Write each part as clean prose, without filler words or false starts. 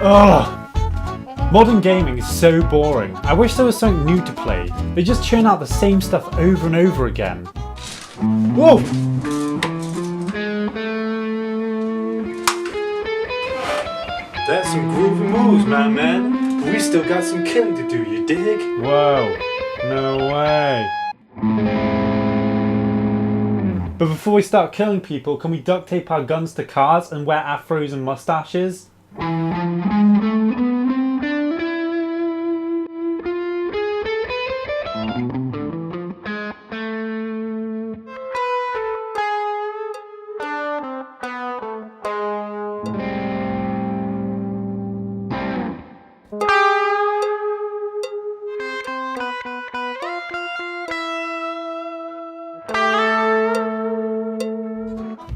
Ugh! Modern gaming is so boring. I wish there was something new to play. They just churn out the same stuff over and over again. Whoa! That's some groovy moves, my man. But we still got some killing to do, you dig? Whoa. No way. But before we start killing people, can we duct tape our guns to cars and wear afros and mustaches?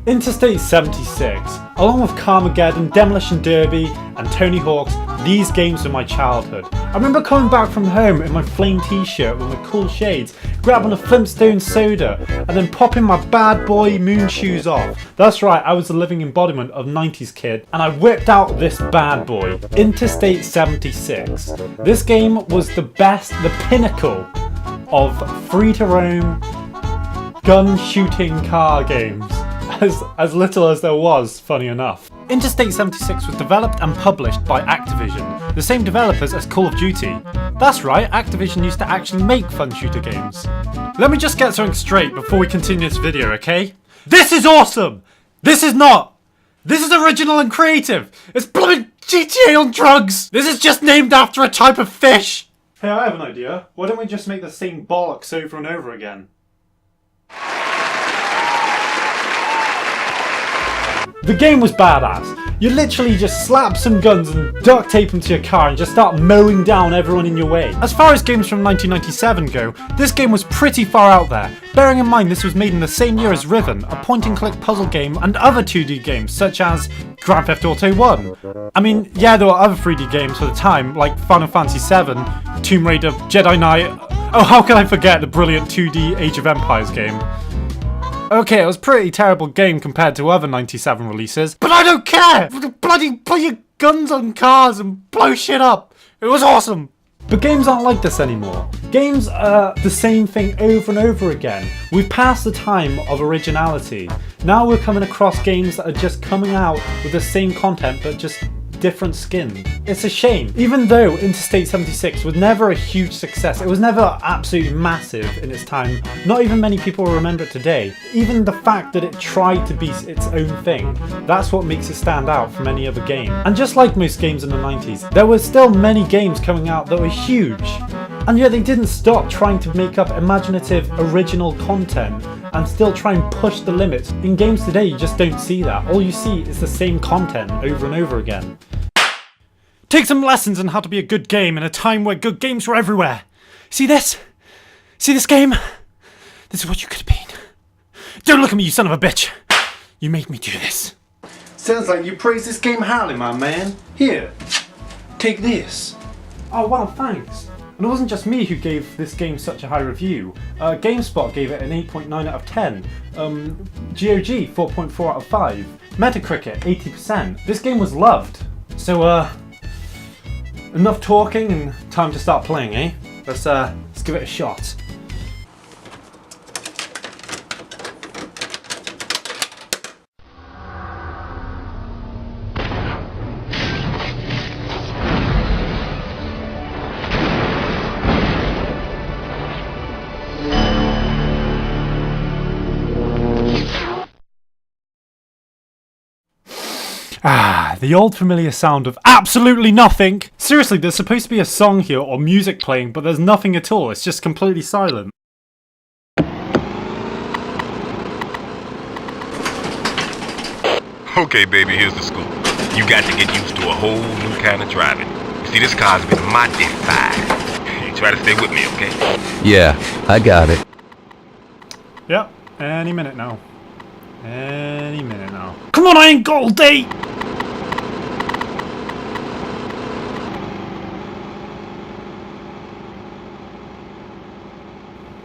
Interstate 76, along with Carmageddon, Demolition Derby and Tony Hawk's, these games were my childhood. I remember coming back from home in my flame t-shirt with my cool shades, grabbing a Flintstone soda and then popping my bad boy moon shoes off. That's right, I was the living embodiment of 90s kid and I whipped out this bad boy, Interstate 76. This game was the best, the pinnacle of free-to-roam gun shooting car games. As little as there was, funny enough. Interstate 76 was developed and published by Activision, the same developers as Call of Duty. That's right, Activision used to actually make fun shooter games. Let me just get something straight before we continue this video, okay? This is awesome! This is not! This is original and creative! It's bloody GTA on drugs! This is just named after a type of fish! Hey, I have an idea. Why don't we just make the same bollocks over and over again? The game was badass. You literally just slap some guns and duct tape them to your car and just start mowing down everyone in your way. As far as games from 1997 go, this game was pretty far out there. Bearing in mind this was made in the same year as Riven, a point-and-click puzzle game, and other 2D games such as Grand Theft Auto 1. I mean, yeah, there were other 3D games for the time, like Final Fantasy VII, Tomb Raider, Jedi Knight. Oh, how can I forget the brilliant 2D Age of Empires game? Okay, it was a pretty terrible game compared to other 97 releases, but I don't care! Bloody put your guns on cars and blow shit up! It was awesome! But games aren't like this anymore. Games are the same thing over and over again. We've passed the time of originality. Now we're coming across games that are just coming out with the same content but just different skin. It's a shame. Even though Interstate 76 was never a huge success, it was never absolutely massive in its time, not even many people will remember it today. Even the fact that it tried to be its own thing, that's what makes it stand out from any other game. And just like most games in the 90s, there were still many games coming out that were huge. And yet they didn't stop trying to make up imaginative, original content and still try and push the limits. In games today, you just don't see that. All you see is the same content over and over again. Take some lessons on how to be a good game in a time where good games were everywhere. See this? See this game? This is what you could have been. Don't look at me, you son of a bitch. You made me do this. Sounds like you praise this game highly, my man. Here, take this. Oh wow, thanks. And it wasn't just me who gave this game such a high review. GameSpot gave it an 8.9 out of 10. GOG 4.4 out of 5. Metacritic 80%. This game was loved. So enough talking and time to start playing, eh? Let's give it a shot. Ah, the old familiar sound of absolutely nothing! Seriously, there's supposed to be a song here or music playing, but there's nothing at all, it's just completely silent. Okay, baby, here's the scoop. You got to get used to a whole new kind of driving. You see, this car's been modified. You try to stay with me, okay? Yeah, I got it. Yep, any minute now. Any minute now. Come on, I ain't got all day!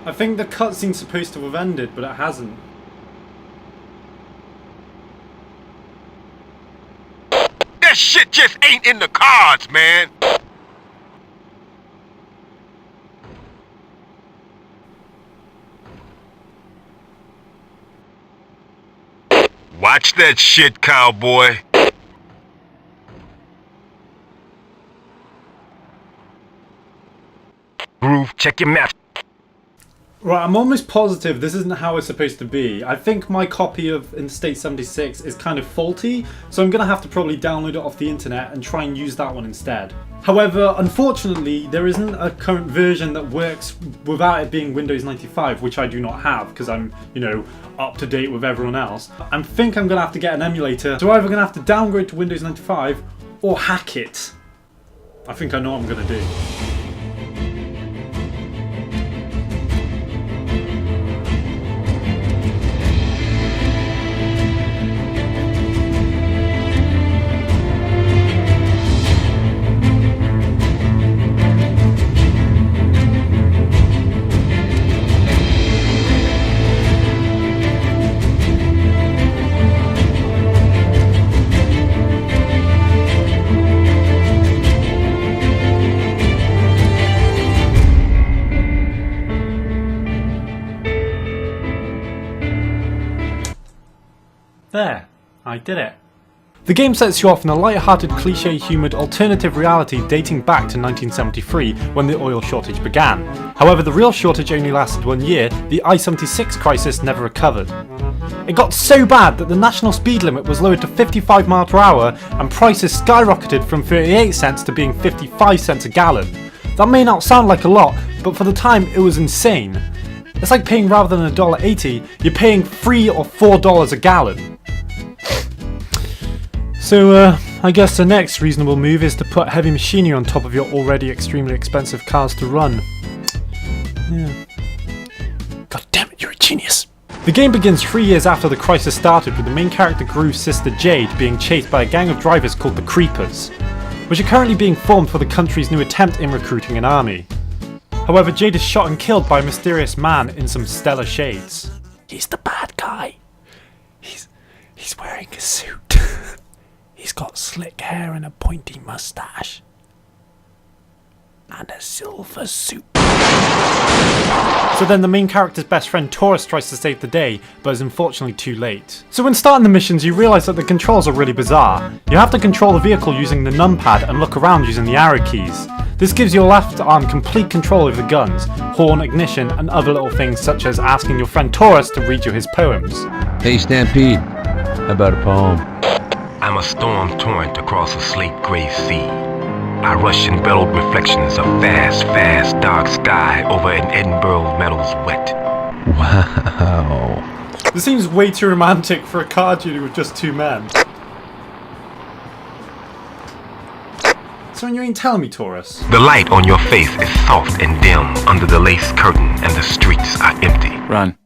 I think the cutscene's supposed to have ended, but it hasn't. That shit just ain't in the cards, man. Watch that shit, cowboy. Groove, check your map. Right, I'm almost positive this isn't how it's supposed to be. I think my copy of Interstate 76 is kind of faulty, so I'm going to have to probably download it off the internet and try and use that one instead. However, unfortunately, there isn't a current version that works without it being Windows 95, which I do not have because I'm, up to date with everyone else. I think I'm going to have to get an emulator, so I'm either going to have to downgrade to Windows 95 or hack it. I think I know what I'm going to do. There, I did it. The game sets you off in a light-hearted, cliche-humoured alternative reality dating back to 1973 when the oil shortage began. However, the real shortage only lasted 1 year, the I-76 crisis never recovered. It got so bad that the national speed limit was lowered to 55 miles per hour and prices skyrocketed from 38 cents to being 55 cents a gallon. That may not sound like a lot, but for the time it was insane. It's like paying rather than $1.80, you're paying $3 or $4 a gallon. So I guess the next reasonable move is to put heavy machinery on top of your already extremely expensive cars to run. Yeah. God damn it, you're a genius. The game begins 3 years after the crisis started, with the main character Groove's sister Jade being chased by a gang of drivers called the Creepers, which are currently being formed for the country's new attempt in recruiting an army. However, Jade is shot and killed by a mysterious man in some stellar shades. He's the bad guy. He's wearing a suit. He's got slick hair and a pointy mustache. And a silver suit. So then the main character's best friend Taurus tries to save the day, but is unfortunately too late. So when starting the missions, you realise that the controls are really bizarre. You have to control the vehicle using the numpad and look around using the arrow keys. This gives your left arm complete control over the guns, horn, ignition, and other little things such as asking your friend Taurus to read you his poems. Hey Stampede, how about a poem? I'm a storm torrent across a slate-gray sea. I rush in bellowed reflections of vast, dark sky over an Edinburgh meadows wet. Wow. This seems way too romantic for a car duty with just two men. So when you ain't telling me, Taurus? The light on your face is soft and dim under the lace curtain and the streets are empty. Run.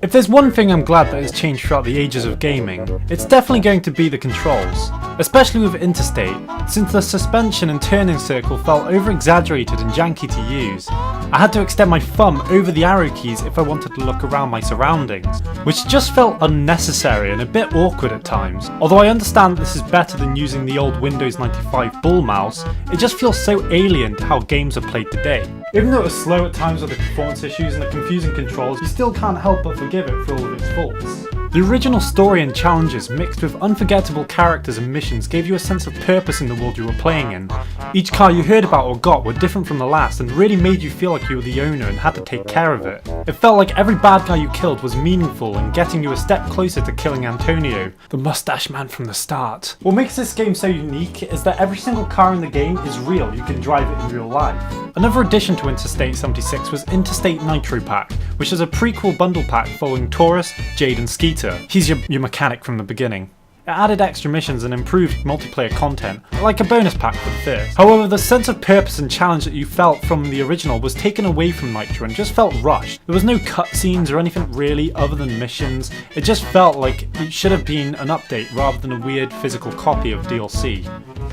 If there's one thing I'm glad that has changed throughout the ages of gaming, it's definitely going to be the controls, especially with Interstate, since the suspension and turning circle felt over-exaggerated and janky to use. I had to extend my thumb over the arrow keys if I wanted to look around my surroundings, which just felt unnecessary and a bit awkward at times. Although I understand this is better than using the old Windows 95 bull mouse, it just feels so alien to how games are played today. Even though it was slow at times with the performance issues and the confusing controls, you still can't help but forgive it for all of its faults. The original story and challenges mixed with unforgettable characters and missions gave you a sense of purpose in the world you were playing in. Each car you heard about or got were different from the last and really made you feel like you were the owner and had to take care of it. It felt like every bad guy you killed was meaningful and getting you a step closer to killing Antonio, the mustache man from the start. What makes this game so unique is that every single car in the game is real, you can drive it in real life. Another addition to Interstate 76 was Interstate Nitro Pack, which is a prequel bundle pack following Taurus, Jade and Skeeter. He's your mechanic from the beginning. It added extra missions and improved multiplayer content, like a bonus pack for the first. However, the sense of purpose and challenge that you felt from the original was taken away from Nitro and just felt rushed. There was no cutscenes or anything really other than missions. It just felt like it should have been an update rather than a weird physical copy of DLC.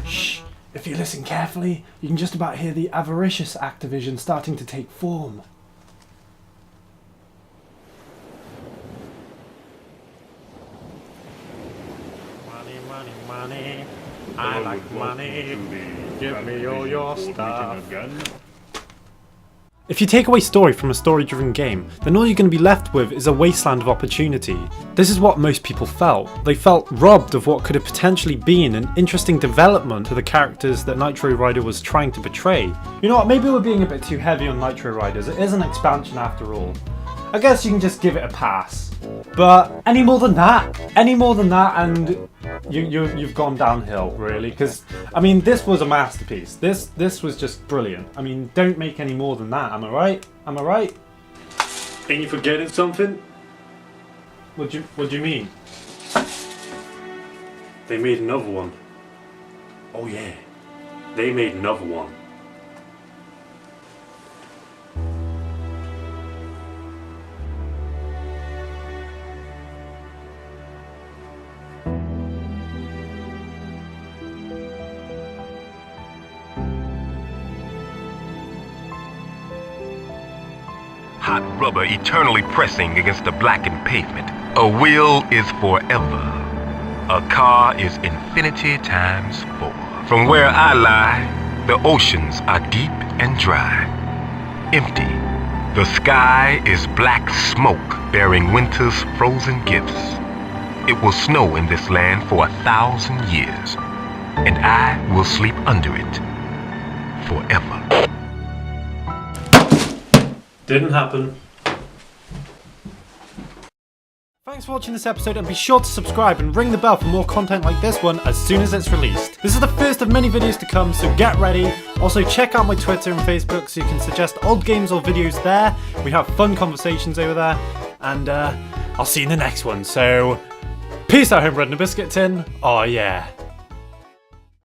Shh. If you listen carefully, you can just about hear the avaricious Activision starting to take form. money. I like money. Give me all your stuff. If you take away story from a story-driven game, then all you're going to be left with is a wasteland of opportunity. This is what most people felt. They felt robbed of what could have potentially been an interesting development to the characters that Nitro Rider was trying to portray. You know what, maybe we're being a bit too heavy on Nitro Riders. It is an expansion after all. I guess you can just give it a pass. But any more than that and you've gone downhill, really, because I mean this was a masterpiece. This was just brilliant. I mean, don't make any more than that. Am I right? Am I right? Ain't you forgetting something? What do you mean? They made another one. Oh yeah, they made another one. Hot rubber eternally pressing against the blackened pavement. A wheel is forever. A car is infinity times 4. From where I lie, the oceans are deep and dry. Empty. The sky is black smoke bearing winter's frozen gifts. It will snow in this land for 1,000 years, and I will sleep under it forever. Didn't happen. Thanks for watching this episode, and be sure to subscribe and ring the bell for more content like this one as soon as it's released. This is the first of many videos to come, so get ready. Also check out my Twitter and Facebook so you can suggest old games or videos there. We have fun conversations over there, and I'll see you in the next one. So peace out, homebred and a biscuit tin. Oh yeah.